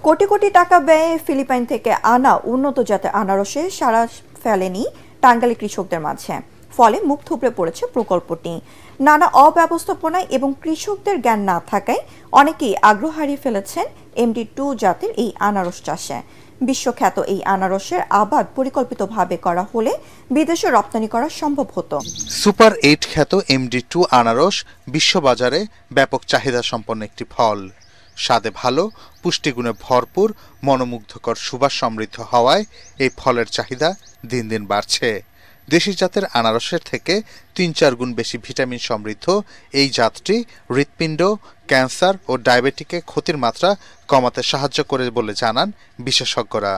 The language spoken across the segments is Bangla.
কোটি কোটি টাকা ব্যয়ে ফিলিপাইন থেকে আনা উন্নত জাতের আনারসে সাড়া ফেলেনি টাঙ্গাইল কৃষকদের মাঝে। ফলে মুখ থুবড়ে পড়েছে প্রকল্পটি। নানা অব্যবস্থাপনায় এবং কৃষকদের জ্ঞান না থাকায় অনেকেই আগ্রহ হারিয়ে ফেলেছেন MD2 জাতের এই আনারস চাষে। বিশ্বখ্যাত এই আনারসের আবাদ পরিকল্পিতভাবে করা হলে বিদেশে রপ্তানি করা সম্ভব হতো। সুপার 8 খ্যাত MD2 আনারস বিশ্ববাজারে ব্যাপক চাহিদা সম্পন্ন একটি ফল। স্বাদে ভালো, পুষ্টিগুণে ভরপুর, মনোমুগ্ধকর সুবাস সমৃদ্ধ হওয়ায় এই ফলের চাহিদা দিন দিন বাড়ছে। দেশি জাতের আনারসের থেকে ৩-৪ গুণ বেশি ভিটামিন সমৃদ্ধ এই জাতটি হৃৎপিণ্ড, ক্যান্সার ও ডায়াবেটিকে ক্ষতির মাত্রা কমাতে সাহায্য করে বলে জানান বিশেষজ্ঞরা।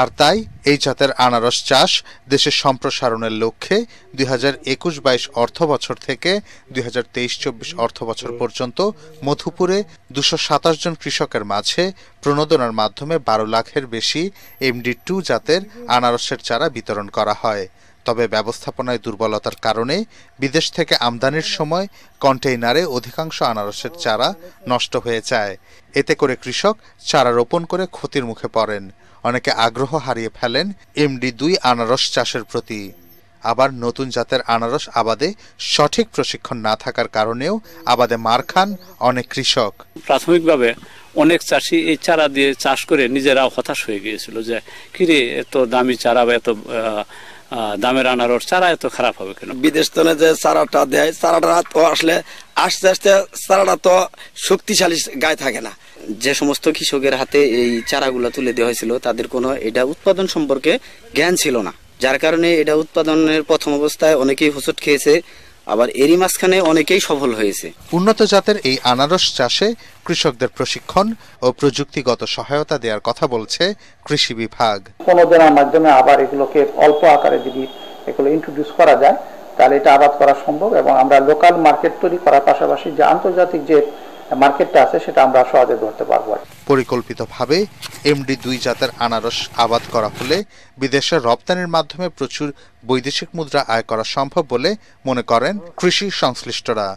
আর তাই এই জাতের আনারস চাষ দেশের সম্প্রসারণের লক্ষ্যে 2021-22 অর্থবছর থেকে 2023-24 অর্থবছর পর্যন্ত মধুপুরে 227 জন কৃষকের মাঝে প্রণোদনার মাধ্যমে 12 লাখের বেশি MD2 জাতের আনারসের চারা বিতরণ করা হয়। তবে ব্যবস্থাপনায় দুর্বলতার কারণে বিদেশ থেকে আমদানির সময় কন্টেইনারে অধিকাংশ আনারসের চারা নষ্ট হয়ে যায়। এতে করে কৃষক চারা রোপণ করে ক্ষতির মুখে পড়েন। অনেকে আগ্রহ হারিয়ে ফেলেন MD2 আনারস চাষের প্রতি। আবার নতুন জাতের আনারস আবাদে সঠিক প্রশিক্ষণ না থাকার কারণেও আবাদে মার খান অনেক কৃষক। প্রাথমিকভাবে অনেক চাষি এই চারা দিয়ে চাষ করে নিজেরাও হতাশ হয়ে গিয়েছিল যে কিরে এত দামি চারা বা এত দামের আনারস চারা এত খারাপ হবে কেন। বিদেশ থেকে যে চারাটা দেয়, চারাটা তো আসলে আস্তে আস্তে চারাটা তো শক্তিশালী গায়ে থাকে না। যে সমস্ত কৃষকের হাতে এই চারাগুলো তুলে দেওয়া হয়েছিল তাদের কোনো এটা উৎপাদন সম্পর্কে জ্ঞান ছিল না, যার কারণে এটা উৎপাদনের প্রথম অবস্থায় অনেকেই হোঁচট খেয়েছে, আবার এরই মাঝখানে অনেকেই সফল হয়েছে। উন্নত জাতের এই আনারস চাষে কৃষকদের প্রশিক্ষণ ও প্রযুক্তিগত সহায়তা দেওয়ার কথা বলছে কৃষি বিভাগ। প্রণোদনার মাধ্যমে আবার এগুলোকে অল্প আকারে যদি এগুলো ইন্ট্রোডিউস করা যায় তাহলে এটা আবাদ করা সম্ভব এবং আমরা লোকাল মার্কেট তৈরি করার পাশাপাশি যে আন্তর্জাতিক যে মার্কেটটা আছে সেটা আমরা সহজে ধরতে পারবো। পরিকল্পিতভাবে MD2 জাতের আনারস আবাদ করা হলে বিদেশে রপ্তানির মাধ্যমে প্রচুর বৈদেশিক মুদ্রা আয় করা সম্ভব বলে মনে করেন কৃষি সংশ্লিষ্টরা।